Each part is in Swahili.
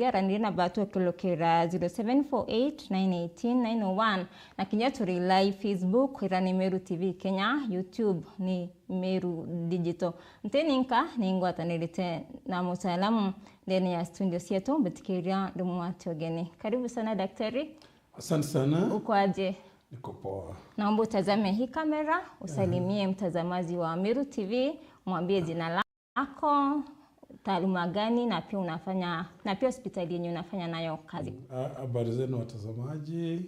Randina batu kilokera 0748918901 na kinyaturi live Facebook irani Meru TV Kenya, YouTube ni Meru Digital. Mteninka ni ingwata nilite na mutaalamu ndani ya studio yetu Betikiria Dumwati Ogeni. Karibu sana daktari. Asante sana. Uko aje? Niko poa. Naomba utazame hii kamera, usalimie mtazamaji wa Meru TV, mwambie jina lako, taaluma gani na pia unafanya na pia hospitali yenyewe unafanya nayo kazi. Habari zenu watazamaji.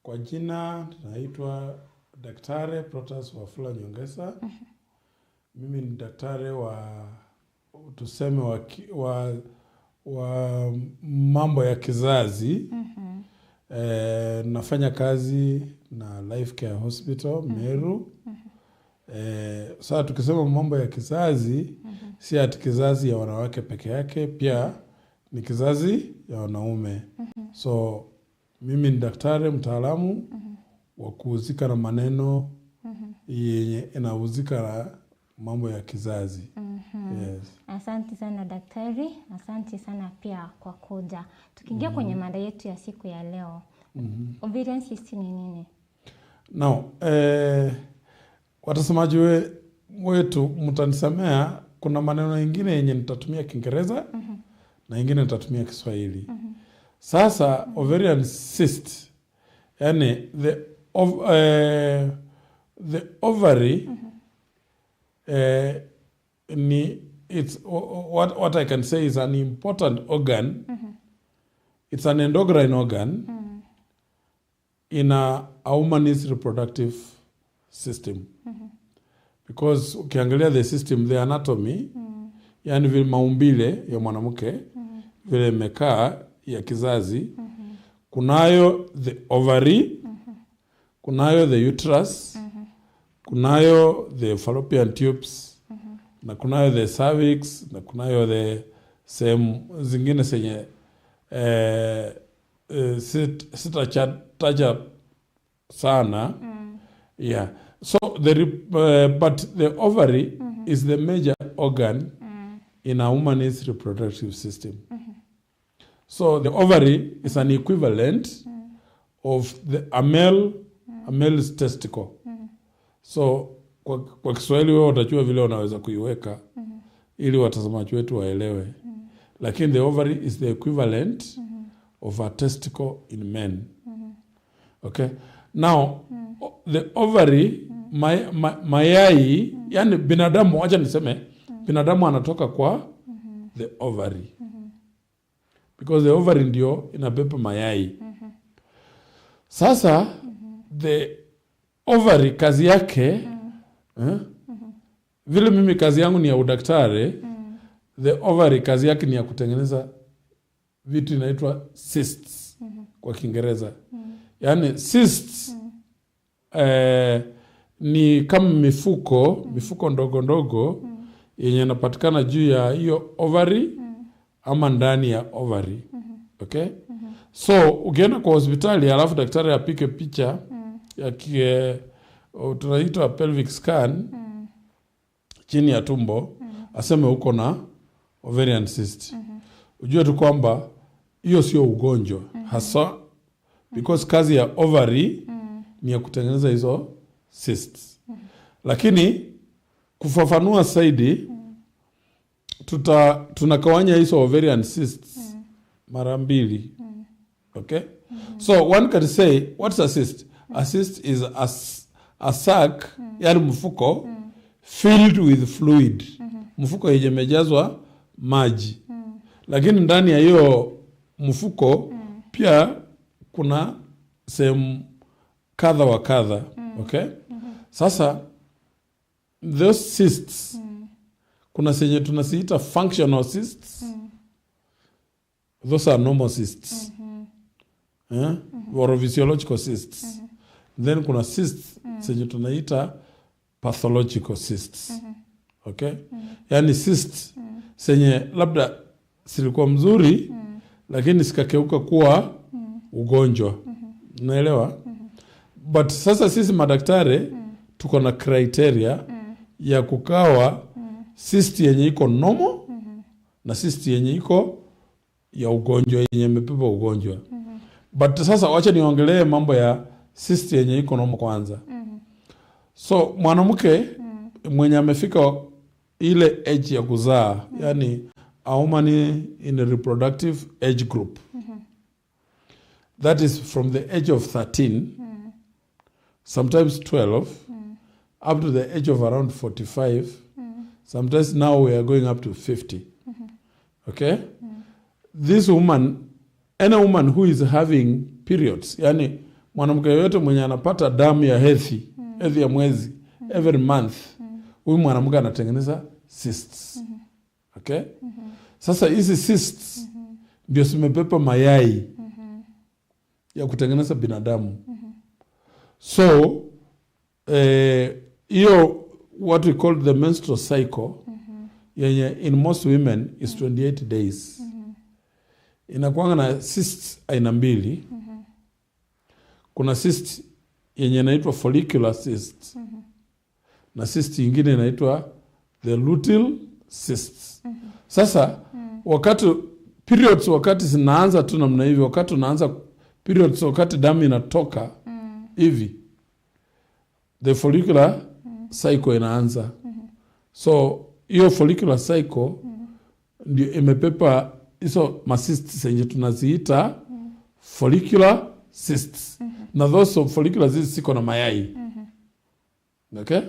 Kwa jina naitwa Daktari Protas Wafula Nyongesa. Mimi ni daktari wa tuseme wa mambo ya kizazi. Nafanya kazi na Life Care Hospital Meru. Sasa tukisema mambo ya kizazi, si ati kizazi ya wanawake peke yake, pia ni kizazi ya wanaume. So mimi ni daktari mtaalamu wa kuhusika na maneno yenye inahusika na mambo ya kizazi. Yes. Asante sana daktari, asante sana pia kwa kuja. Tukiingia kwenye mada yetu ya siku ya leo. Ovarian cyst ni nini? Now, watazamaji wetu mtanisamea, kuna maneno mengine yenye nitatumia Kiingereza na mengine nitatumia Kiswahili. Sasa ovarian cyst, yani the ovary it's what I can say is an important organ. It's an endocrine organ in a woman's reproductive system. Because ukiangalia the system, the anatomy, yani vile maumbile ya mwanamke, vile mekaa ya kizazi, kunayo the ovary, kunayo the uterus, kunayo the fallopian tubes, na kunayo the cervix, na kunayo the zingine senye sitataja sana. Yeah. So but the ovary is the major organ in a woman's reproductive system. So the ovary is an equivalent of a male's testicle. So kwa Kiswahili wewe utajua vile unaweza kuiweka ili watazamaji wetu waelewe. Lakini the ovary is the equivalent of a testicle in men. Okay? Now, the ovary, mayai, yani binadamu, acha niseme, binadamu anatoka kwa the ovary. Because the ovary ndio inabeba mayai. Sasa, the ovary kazi yake, vile mimi kazi yangu ni ya udaktari, the ovary kazi yake ni ya kutengeneza vitu inaitwa cysts kwa Kiingereza. Yani cysts ni kama mifuko ndogo ndogo yenye inapatikana juu ya hiyo ovary ama ndani ya ovary. Okay? So ukienda kwa hospitali alafu daktari apike picha ya tunaita pelvic scan chini ya tumbo, aseme uko na ovarian cyst. Ujue tu kwamba hiyo sio ugonjwa hasa, because kazi ya ovary ni ya kutengeneza hizo cysts. Lakini kufafanua zaidi, tunakawanya hizo ovarian cysts mara mbili. Okay? So one can say, what's a cyst? A cyst is a sac, yani mfuko filled with fluid. Mfuko yenye imejazwa maji. Lakini ndani ya hiyo mfuko pia kuna sehemu kadha wa kadha. Okay? Sasa those cysts, kuna zenye tunasiita functional cysts. Those are normal cysts. Or physiological cysts. Then kuna cysts zenye tunaita pathological cysts. Okay? Yani cysts zenye labda silikuwa mzuri lakini sikakeuka kuwa ugonjwa. Unaelewa? But sasa sisi madaktari tuko na criteria ya kukawa cyst yenye iko normal na cyst yenye iko ya ugonjwa yenye imebeba ugonjwa. But sasa wacha niongelee mambo ya cyst yenye iko normal kwanza. So mwanamke mwenye amefika ile age ya kuzaa, yani a woman in a reproductive age group. That is from the age of 13, sometimes 12, up to the age of around 45. Sometimes now we are going up to 50. Okay? This woman, any woman who is having periods, yani mwanamke yote mwenye anapata damu ya hedhi ya mwezi, every month, huyu mwanamke anatengeneza cysts. Okay? Sasa hizi cysts ndio zimepepa mayai ya kutengeneza binadamu. So, hiyo what we call the menstrual cycle, yenye in most women is 28 days. Inakuanga na cysts aina mbili. Kuna cyst yenye inaitwa follicular cyst. Na cyst nyingine inaitwa the luteal cysts. Sasa wakati periods, wakati zinaanza tu namna hivi, wakati unaanza periods, wakati damu inatoka hivi, the follicular cycle inaanza. So hiyo follicular cycle ndio imepepa hizo cysts zenye tunaziita follicular cysts. Na those follicular cysts ziko na mayai. Okay?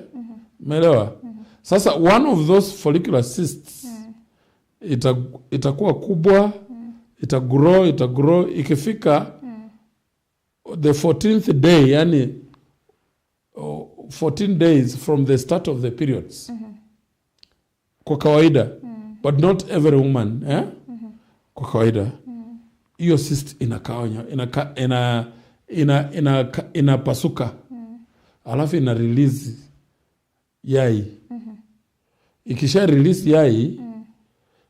Umeelewa? Sasa one of those follicular cysts itakuwa kubwa, itagrow ikifika the 14th day, yani 14 days from the start of the periods. Kwa kawaida, but not every woman, kwa kawaida hiyo cyst inapasuka, alafu ina release yai. Ikisha release yai,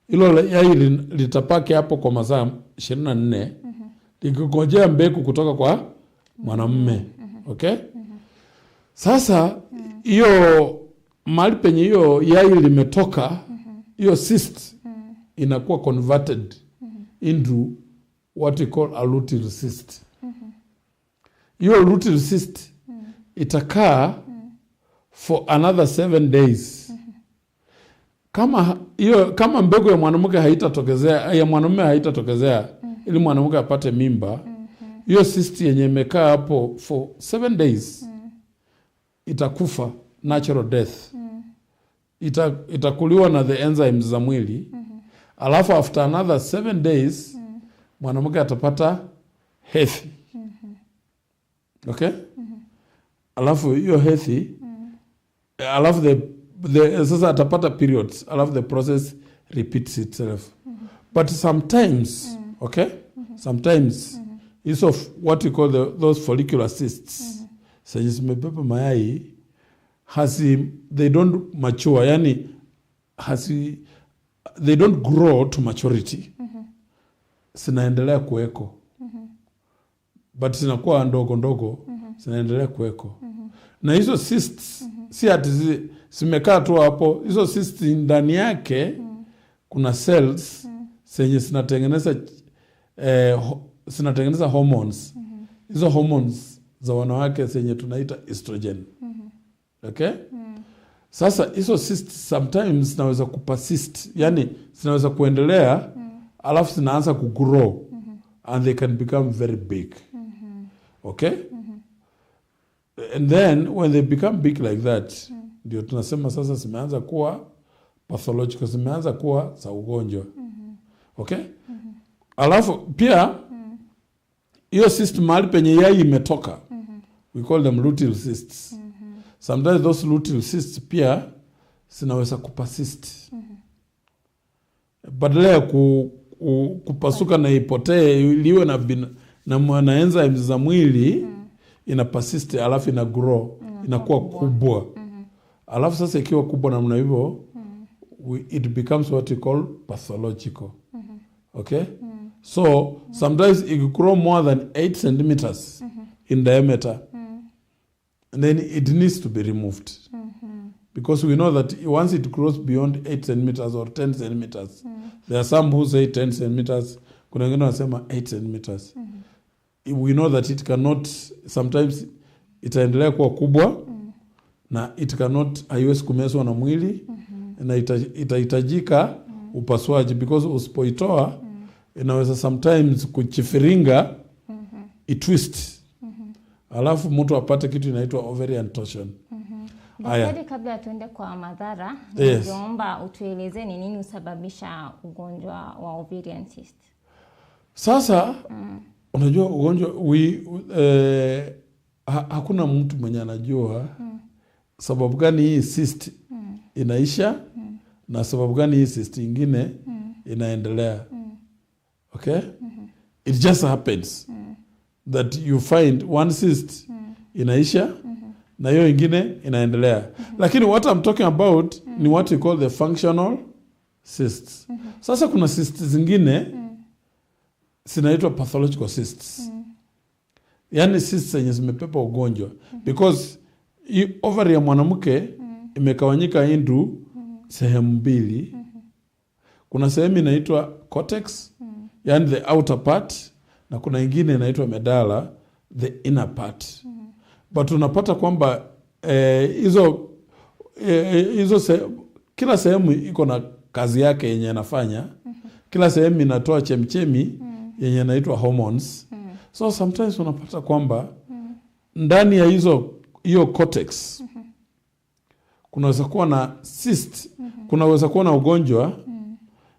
ilo yai litapake hapo kwa masaa 24 likingojea mbegu kutoka kwa mwanamume. Okay? Sasa hiyo mahali penye hiyo yai limetoka, hiyo cyst inakuwa converted into what we call a luteal cyst. Hiyo luteal cyst itakaa for another 7 days. Kama mbegu ya mwanamke haitatokezea, ya mwanamume haitatokezea, ili mwanamke apate mimba, hiyo cyst yenye imekaa hapo for 7 days itakufa, natural death. Itakuliwa na the enzymes za mwili. Alafu after another 7 days mwanamke atapata hedhi. Okay? Alafu hiyo hedhi, alafu sasa atapata periods, alafu the process repeats itself. But sometimes, okay? Sometimes is of what we call those follicular cysts. Zenye zimepepa mayai, they don't mature, yani they don't grow to maturity. Zinaendelea kuweko. But zinakuwa ndogo, zinaendelea kuweko. Na hizo cysts, si ati zimekaa tu hapo, hizo cysts ndani yake kuna cells zenye zinatengeneza hormones. Hizo hormones za wanawake zenye tunaita estrogen. Okay? Sasa hizo cysts sometimes zinaweza kupersist, yani zinaweza kuendelea, alafu zinaanza kugrow, and they can become very big. Okay? And then when they become big like that, ndio tunasema sasa zimeanza kuwa pathological, zimeanza kuwa za ugonjwa. Okay? Alafu pia hiyo cyst mahali penye yai imetoka, we call them luteal cysts. Sometimes those luteal cysts pia zinaweza kupersist. Badala ya kupasuka na ipotee, iliwe na enzymes za mwili, ina persist, alafu ina grow, inakuwa kubwa. Alafu sasa ikiwa kubwa namna hivyo, it becomes what we call pathological. Okay? So sometimes it grow more than 8 centimeters in diameter. And then it needs to be removed. Because we know that once it grows beyond 8 centimeters or 10 centimeters, there are some who say 10 centimeters, kuna wengine wanasema 8 centimeters. We know that it cannot, sometimes itaendelea kuwa kubwa na it cannot, haiwezi kumezwa na mwili na itahitajika upasuaji, because usipoitoa inaweza sometimes kuchifiringa itwist, alafu mtu apate kitu inaitwa ovarian torsion. Daktari, kabla tuende kwa madhara, Yes. naomba utueleze ni nini husababisha ugonjwa wa ovarian cyst. Sasa unajua ugonjwa hakuna mtu mwenye anajua sababu gani hii cyst inaisha na sababu gani hii cyst ingine inaendelea. Okay? It just happens that you find one cyst inaisha na hiyo ingine inaendelea. Lakini what I'm talking about ni what we call the functional cysts. Sasa kuna cysts zingine zinaitwa pathological cysts. Yaani cysts zenye zimepepa ugonjwa. Because ovary ya mwanamke imekawanyika into sehemu mbili. Kuna sehemu inaitwa cortex, yaani the outer part, na kuna ingine inaitwa medulla, the inner part. But unapata kwamba kila sehemu iko na kazi yake yenye inafanya. Kila sehemu inatoa chemchemi yenye inaitwa hormones. So sometimes unapata kwamba ndani ya hiyo cortex kunaweza kuwa na cyst, kunaweza kuwa na ugonjwa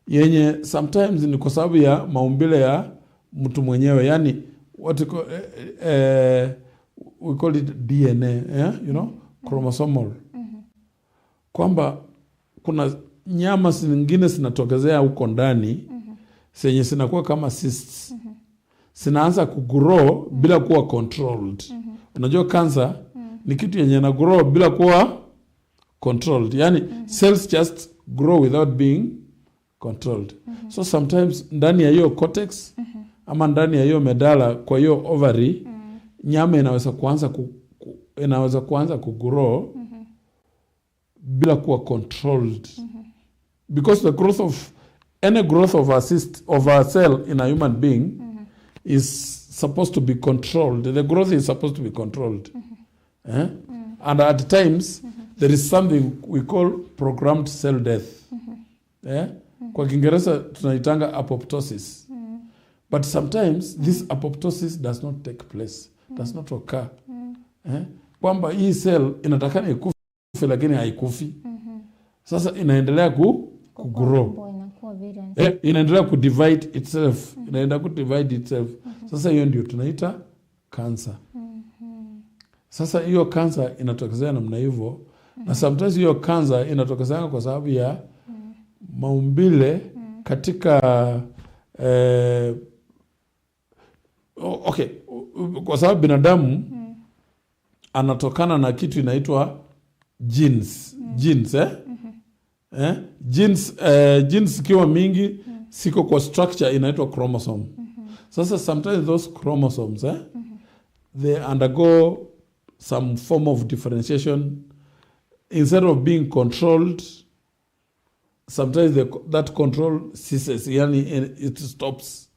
yenye sometimes ni kwa sababu ya maumbile ya mtu mwenyewe, yani what we call it DNA, you know, chromosomal. Kwamba kuna nyama zingine zinatokezea huko ndani zenye zinakuwa kama cysts. Zinaanza kugrow bila kuwa controlled. Unajua cancer ni kitu yenye na grow bila kuwa controlled. Yani cells just grow without being controlled. So sometimes ndani ya hiyo cortex ama ndani ya hiyo medulla kwa hiyo ovary nyama inaweza kuanza kugrow bila kuwa controlled. Because the growth of any growth of a cell in a human being is supposed to be controlled. The growth is supposed to be controlled. And at times there is something we call programmed cell death. Kwa Kiingereza tunaitanga apoptosis. But sometimes this apoptosis does not take place, does not occur. Kwamba hii cell inatakana ikufi lakini haikufi. Sasa inaendelea kugrow. Inaendelea kudivide itself. Sasa hiyo ndio tunaita cancer. Sasa hiyo cancer inatokezea namna hivyo. Na sometimes hiyo cancer inatokezea kwa sababu ya maumbile katika kwa sababu binadamu anatokana na kitu inaitwa genes. Genes kiwa mingi siko kwa structure inaitwa chromosome. Sasa sometimes those chromosomes they undergo some form of differentiation. Instead of being controlled, sometimes that control ceases, yani it stops.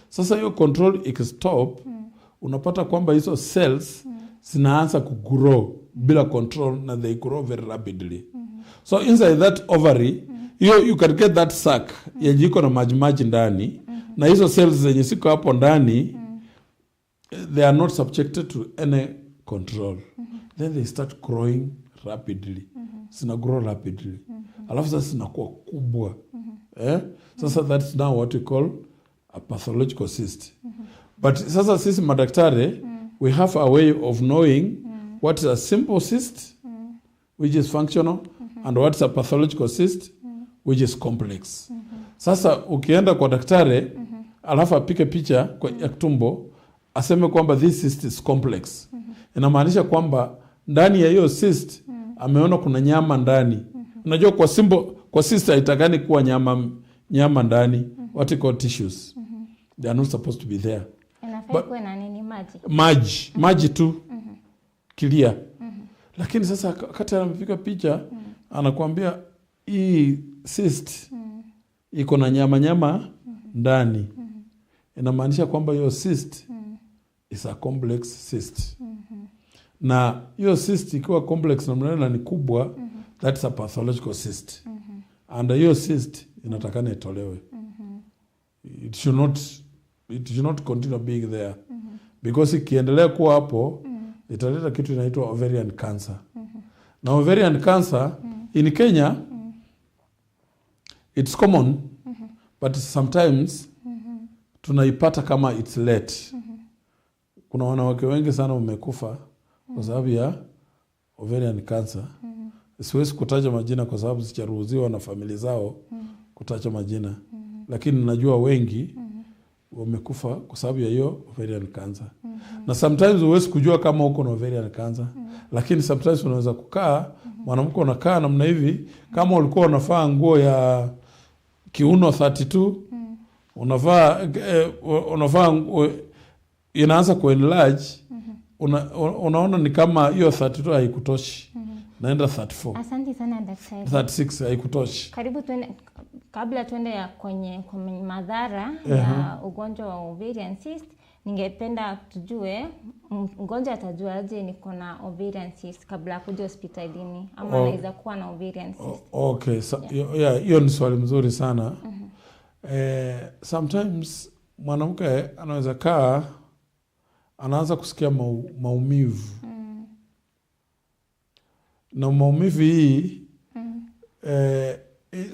Sasa hiyo control ikistop, unapata kwamba hizo cells zinaanza kugrow bila control na they grow very rapidly. So inside that ovary, you can get that sac yenye iko na maji ndani, na hizo cells zenye ziko hapo ndani they are not subjected to any control. Then they start growing rapidly. Sina grow rapidly. Alafu sasa zinakuwa kubwa. Sasa that's now what we call a pathological cyst. But sasa sisi madaktari, we have a way of knowing what is a simple cyst, which is functional, and what is a pathological cyst, which is complex. Sasa ukienda kwa daktari, alafu apike picha ya tumbo, aseme kwamba this cyst is complex. Inamaanisha kwamba ndani ya hiyo cyst ameona kuna nyama ndani. Unajua kwa cyst haitakani kuwa nyama ndani, what we call tissues. They are not supposed to be there. Inafaa kuwe na nini? Maji tu. Clear. Lakini sasa wakati anapika picha anakuambia hii cyst iko na nyama ndani. inamaanisha kwamba hiyo cyst is a complex cyst. Na hiyo cyst ikiwa complex na ni kubwa, that's a pathological cyst. And hiyo cyst inatakana itolewe. It should not continue being there. Because ikiendelea kuwa hapo, italeta kitu inaitwa ovarian cancer. Na ovarian cancer in Kenya, it's common, but sometimes tunaipata kama it's late. Kuna wanawake wengi sana wamekufa kwa sababu ya ovarian cancer. Siwezi kutaja majina kwa sababu sijaruhusiwa na familia zao kutaja majina. Lakini najua wengi wamekufa kwa sababu ya hiyo ovarian cancer. Na sometimes huwezi kujua kama uko na ovarian cancer. Lakini sometimes unaweza kukaa, mwanamke unakaa namna hivi, kama ulikuwa unavaa nguo ya kiuno 32, unavaa inaanza kuenlarge, unaona ni kama hiyo 32 haikutoshi. Naenda 34. Asante sana daktari. 36 haikutoshi. Karibu kabla tuende kwenye madhara ya ugonjwa wa ovarian cyst, ningependa tujue mgonjwa atajuaje niko na ovarian cyst kabla kuja hospitalini, ama anaweza kuwa na ovarian cyst? Okay, so, hiyo ni swali mzuri sana. Sometimes mwanamke anaweza kaa anaanza kusikia maumivu. Na maumivu hii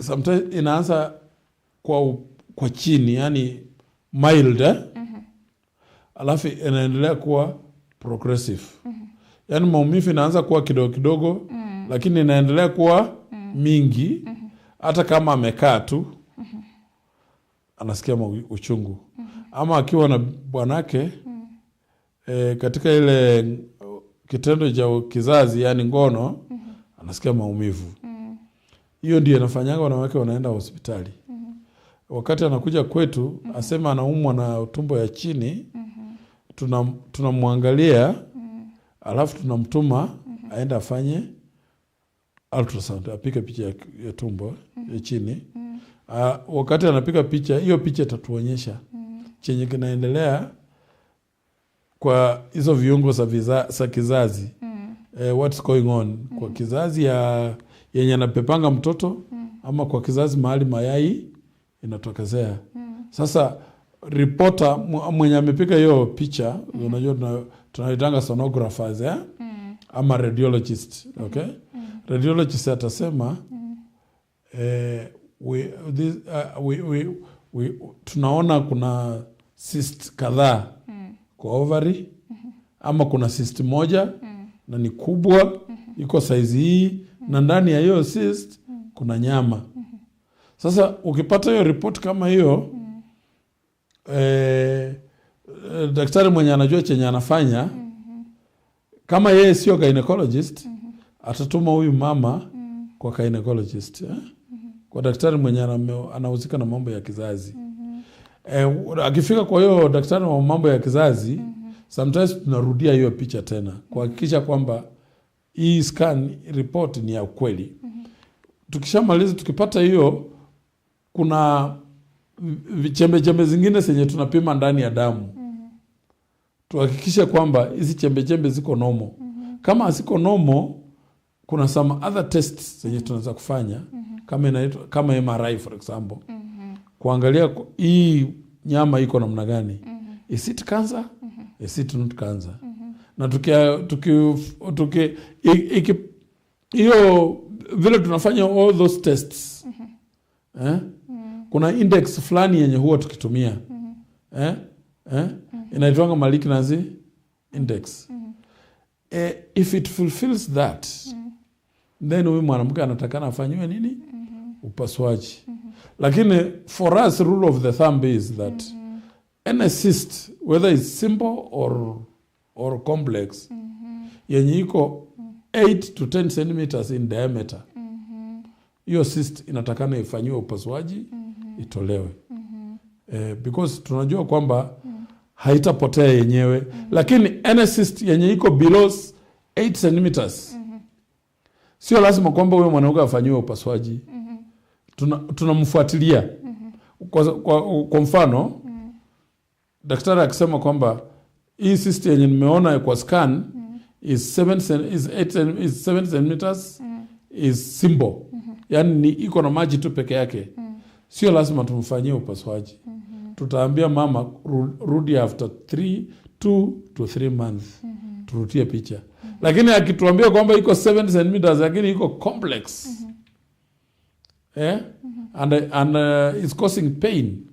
sometimes inaanza kwa chini, yani mild, alafu inaendelea kuwa progressive. Yani maumivu inaanza kuwa kidogo kidogo, lakini inaendelea kuwa mingi. Hata kama amekaa tu anasikia uchungu. Ama akiwa na bwanake katika ile kitendo cha kizazi, yani ngono, anasikia maumivu. Hiyo ndio inafanyanga wanawake wanaenda hospitali. Wakati anakuja kwetu, asema anaumwa na tumbo ya chini, tunamwangalia, alafu tunamtuma aende afanye ultrasound, apige picha ya tumbo ya chini. Wakati anapiga picha, hiyo picha itatuonyesha chenye kinaendelea kwa hizo viungo za kizazi. What's going on kwa kizazi yenye anapepanga mtoto, ama kwa kizazi mahali mayai inatokezea. Sasa reporter mwenye amepiga hiyo picha, unajua tunaitanga sonographers, ama radiologist, okay? Radiologist atasema tunaona kuna cyst kadhaa kwa ovary, ama kuna cyst moja na ni kubwa, iko size hii, na ndani ya hiyo cyst kuna nyama. Sasa ukipata hiyo report kama hiyo, daktari mwenye anajua chenye anafanya, kama yeye sio gynecologist, atatuma huyu mama kwa gynecologist, kwa daktari mwenye anahusika na mambo ya kizazi. Akifika kwa hiyo daktari wa mambo ya kizazi, sometimes tunarudia hiyo picha tena kuhakikisha kwamba hii scan report ni ya ukweli. Tukishamaliza, tukipata hiyo, kuna chembe zingine zenye tunapima ndani ya damu. Tuhakikishe kwamba hizi chembe ziko normal. Kama haziko normal, kuna some other tests zenye tunaweza kufanya, kama MRI for example. Kuangalia hii nyama iko namna gani. Is it cancer? Is it not cancer? Na hiyo vile tunafanya all those tests, kuna index fulani yenye huwa tukitumia, inaitwanga malignancy index. If it fulfills that, then huyu mwanamke anatakana afanywe nini? Upasuaji. Lakini for us, rule of the thumb is that any cyst, whether it's simple or complex, yenye iko 8 to 10 centimeters in diameter, hiyo cyst inatakana ifanyiwe upasuaji, itolewe. Because tunajua kwamba haitapotea yenyewe. Lakini any cyst yenye iko below 8 centimeters, sio lazima kwamba huyo mwanamke afanyiwe upasuaji. Tunamfuatilia. Kwa mfano, daktari akisema kwamba hii cyst yenye nimeona kwa scan is 7 centimeters is simple. Yani ni iko na maji tu peke yake. Sio lazima tumfanyie upasuaji. Tutaambia mama rudi after 2 to 3 months. Turutie picha. Lakini akituambia kwamba iko 7 centimeters lakini iko complex. And it's causing pain.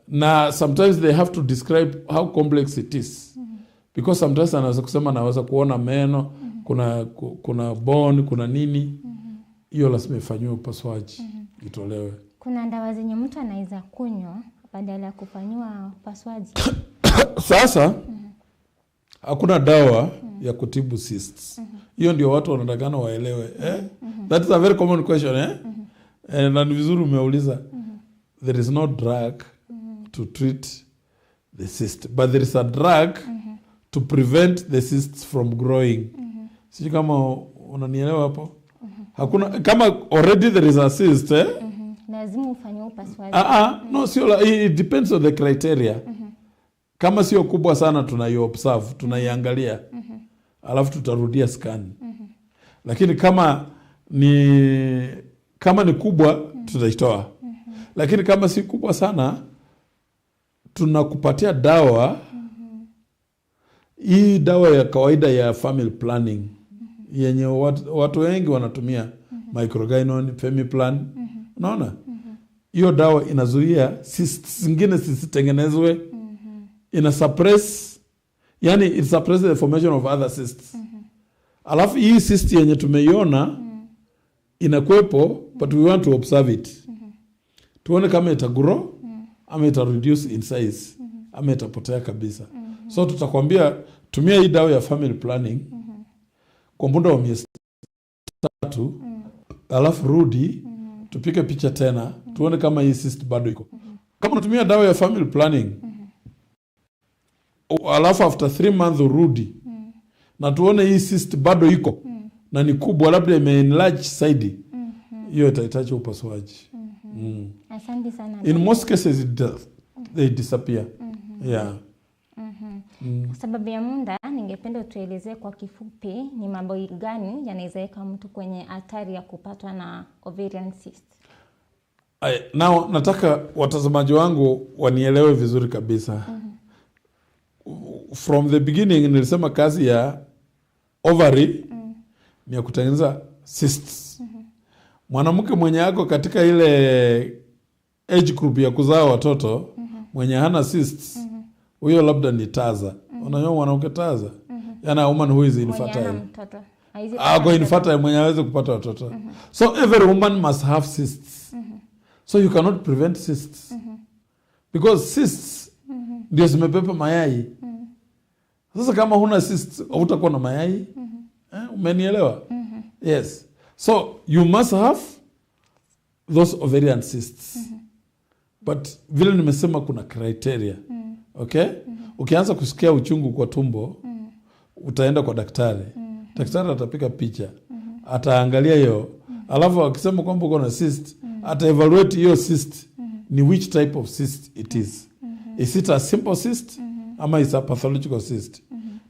Na sometimes they have to describe how complex it is. Because sometimes anaweza kusema naweza kuona meno, kuna bone, kuna nini. Hiyo lazima ifanywe upasuaji, itolewe. Kuna dawa zenye mtu anaweza kunywa badala ya kufanywa upasuaji? Sasa hakuna dawa ya kutibu cysts. Hiyo ndio watu wanatakana waelewe. That is a very common question. Na ni vizuri umeuliza. There is no drug to treat the cyst, but there is a drug to prevent the cysts from growing. Sisi kama unanielewa hapo? Hakuna, kama already there is a cyst, lazima ufanye upasuaji. No, sio, it depends on the criteria. Kama sio kubwa sana tunaiobserve, tunaiangalia. Alafu tutarudia scan. Lakini kama ni kubwa tutaitoa. Lakini kama si kubwa sana tunakupatia dawa. Hii dawa ya kawaida ya family planning yenye watu wengi wanatumia, microgynon, Femiplan. Unaona? Hiyo dawa inazuia cysts zingine zisitengenezwe. Ina suppress, yani it suppresses the formation of other cysts. Alafu hii cyst yenye tumeiona inakuepo, but we want to observe it. Tuone kama ita grow ama ita reduce in size ama itapotea kabisa. So tutakwambia tumia hii dawa ya family planning kwa muda wa miezi 3, alafu rudi tupige picha tena tuone kama hii cyst bado iko. Kama unatumia dawa ya family planning alafu after 3 months urudi na tuone hii cyst bado iko na ni kubwa, labda ime enlarge side, hiyo itahitaji upasuaji. Asante sana. In most cases they disappear. Kwa sababu ya muda, ningependa tuelezee kwa kifupi ni mambo gani yanaweza weka mtu kwenye hatari ya kupatwa na ovarian cyst. Now nataka watazamaji wangu wanielewe vizuri kabisa. From the beginning nilisema kazi ya ovary ni ya kutengeneza cysts. Mwanamke mwenye yako katika ile age group ya kuzaa watoto mwenye hana cysts, huyo labda ni taza. Unajua mwanamke taza? Yana a woman who is infertile. Infertile mwenye hawezi kupata watoto. So every woman must have cysts. So you cannot prevent cysts. Because cysts ndio zimepepa mayai. Sasa kama huna cysts, hutakuwa na mayai. Umenielewa? Yes. So you must have those ovarian cysts. But vile nimesema kuna criteria. Okay? Ukianza kusikia uchungu kwa tumbo, utaenda kwa daktari. Daktari atapika picha. Ataangalia hiyo. Alafu akisema kwamba uko na cyst, ata-evaluate hiyo cyst. Ni which type of cyst it is. Is it a simple cyst? Ama is a pathological cyst?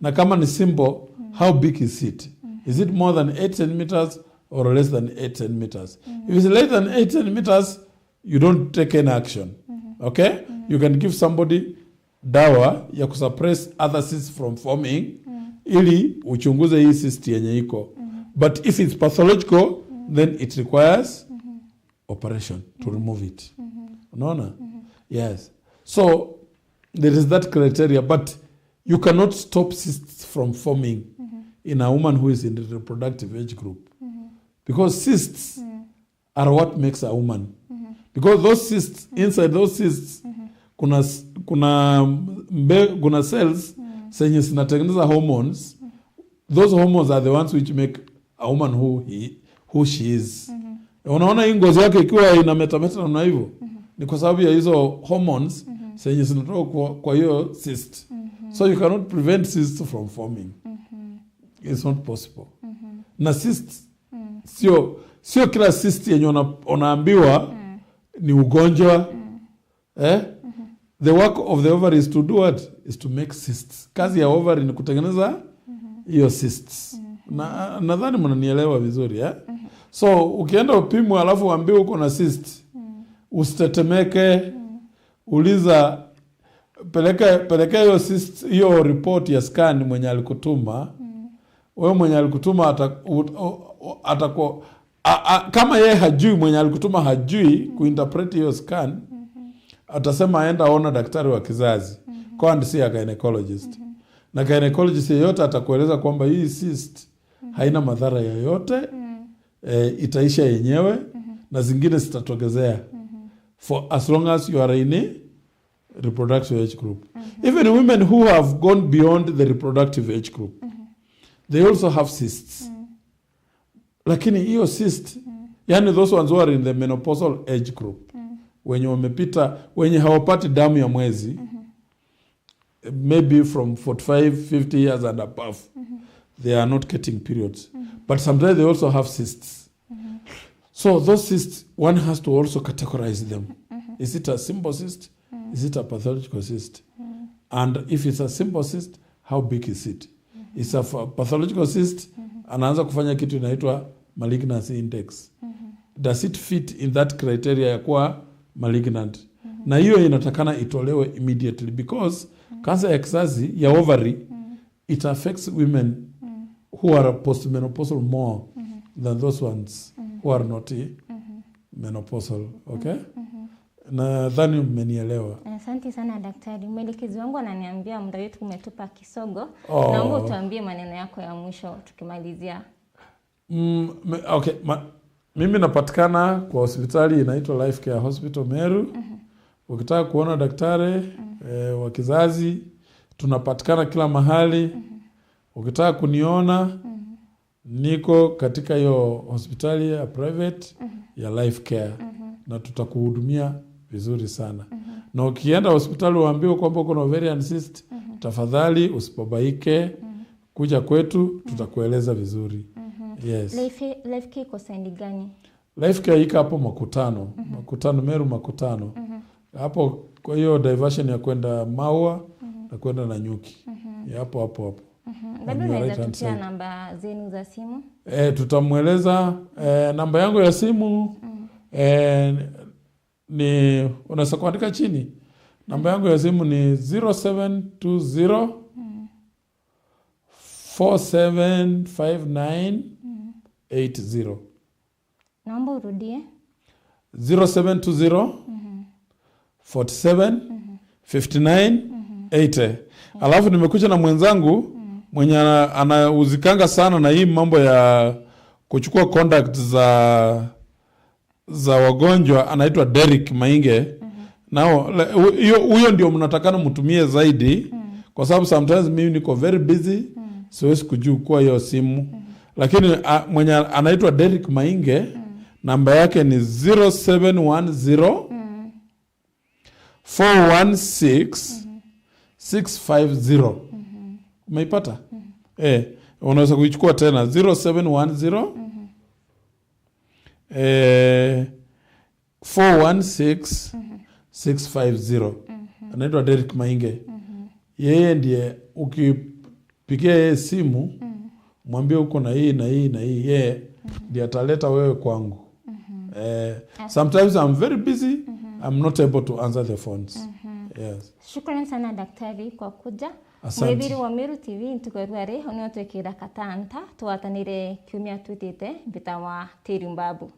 Na kama ni simple, how big is it? Is it more than 8 centimeters or less than 8 centimeters? If it's less than 8 centimeters, you don't take any action. Okay? You can give somebody dawa ya kusuppress other cysts from forming ili uchunguze hii cyst yenye iko. But if it's pathological, then it requires operation to remove it. Unaona? Yes. So there is that criteria, but you cannot stop cysts from forming in a woman who is in the reproductive age group. Because cysts are what makes a woman. Because those cysts, inside those cysts, kuna cells zenye zinatengeneza hormones. Those hormones are the ones which make a woman who she is. Unaona hii ngozi yake ikiwa ina metameta namna hivyo, ni kwa sababu ya hizo hormones zenye zinatoka kwa hiyo cyst. So you cannot prevent cysts from forming. It's not possible. Na cysts sio kila cyst yenye unaambiwa ni ugonjwa. The work of the ovary is to do what? Is to make cysts. Kazi ya ovary ni kutengeneza hiyo cysts. Na nadhani mnanielewa vizuri So ukienda upimwe alafu uambiwe uko na cyst, usitetemeke, uliza, peleka hiyo cyst, hiyo report ya scan mwenye alikutuma. Wewe mwenye alikutuma atakuwa kama yeye hajui, mwenye alikutuma hajui kuinterpret hiyo scan, atasema aenda ona daktari wa kizazi, kwa si ya gynecologist. Na gynecologist yeyote atakueleza kwamba hii cyst haina madhara yoyote, itaisha yenyewe, na zingine zitatogezea for as long as you are in reproductive age group. Even women who have gone beyond the reproductive age group, they also have cysts. Lakini hiyo cyst, yani those ones who are in the menopausal age group, wenye wamepita, wenye hawapati damu ya mwezi, maybe from 45, 50 years and above, they are not getting periods. But sometimes they also have cysts. So those cysts, one has to also categorize them. Is it a simple cyst? Is it a pathological cyst? And if it's a simple cyst, how big is it? It's a pathological cyst, anaanza kufanya kitu inaitwa malignancy index. Does it fit in that criteria ya kuwa malignant? Na hiyo inatakana itolewe immediately, because cancer ya kizazi ya ovary, it affects women who are postmenopausal more than those ones who are not menopausal. Okay? Nadhani mmenielewa. Asante sana daktari. Mwelekezi wangu ananiambia muda wetu umetupa kisogo. Naomba utuambie maneno yako ya mwisho tukimalizia. Okay, mimi napatikana kwa hospitali inaitwa Life Care Hospital Meru. Ukitaka kuona daktari wa kizazi, tunapatikana kila mahali. Ukitaka kuniona, niko katika hiyo hospitali ya private ya Life Care, na tutakuhudumia vizuri sana. Na ukienda hospitali uambiwe kwamba uko na ovarian cyst, tafadhali usipobaike, kuja kwetu, tutakueleza vizuri. Yes. Life Care iko side gani? Life Care iko hapo Makutano. Makutano, Meru Makutano. Hapo kwa hiyo diversion ya kwenda Maua na kwenda Nanyuki. Hapo. Labda unaweza tutia namba zenu za simu? Tutamueleza namba yangu ya simu. Ni unaweza kuandika chini. Namba yangu ya simu ni 0720 475980. Naomba urudie. 0720 475980. Alafu nimekuja na mwenzangu mwenye anauzikanga sana na hii mambo ya kuchukua contact za wagonjwa, anaitwa Derek Mainge. Nao huyo ndio mnatakana mtumie zaidi, kwa sababu sometimes mimi niko very busy, siwezi kujua hiyo simu. Lakini mwenye anaitwa Derek Mainge, namba yake ni 0710 416 650. Umeipata? Unaweza kuichukua tena 0710 416 650. Anaitwa Derek Mainge. Yeye ndiye ukipigia yeye simu, mwambie uko na hii na hii na hii, yeye ndiye ataleta wewe kwangu. Sometimes I'm very busy, I'm not able to answer the phones. Yes. Shukrani sana daktari kwa kuja. Asante. Wa Meru TV ntukorware onotwekira katanta twatanire kiumia twitite bitawa Tiri Mbabu.